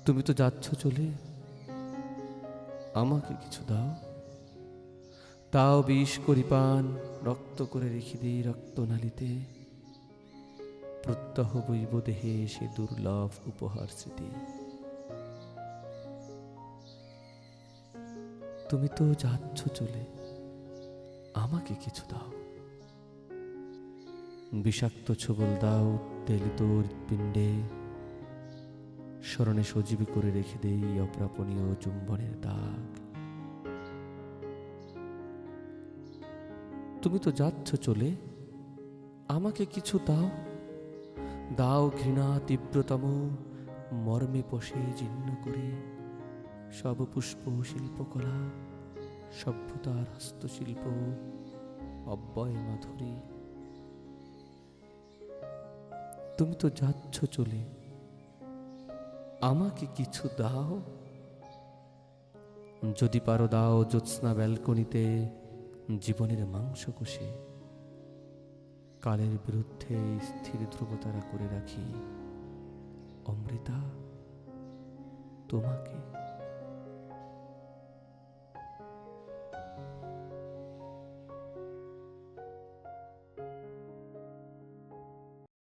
তুমি তো যাচ্ছ চলে, আমাকে কিছু দাও। তাও বিষ করি পান, রক্ত করে রেখে দিই রক্তনালীতে। প্রত্যহ বইব দেহে সে দুর্লভ উপহার স্মৃতি। তুমি তো যাচ্ছ চলে, আমাকে কিছু দাও। বিষাক্ত ছোবল দাও তেলিত হৃৎপিণ্ডে, স্মরণে সজীবী করে রেখে দেই অপ্রাপণীয় চুম্বনের দাগ। তুমি তো যাচ্ছ চলে, আমাকে কিছু দাও। দাও ঘৃণা তীব্রতম, মর্মে পশে জীর্ণ করে সব পুষ্প শিল্পকলা, সভ্যতার হস্তশিল্প, অব্যয় মাধুরী। তুমি তো যাচ্ছ চলে, আমাকে কিছু দাও। যদি পারো দাও জ্যোৎস্না ব্যালকনিতে জীবনের মাংস কষে, কালের বিরুদ্ধে স্থির ধ্রুবতারা করে রাখি অমৃতা তোমাকে।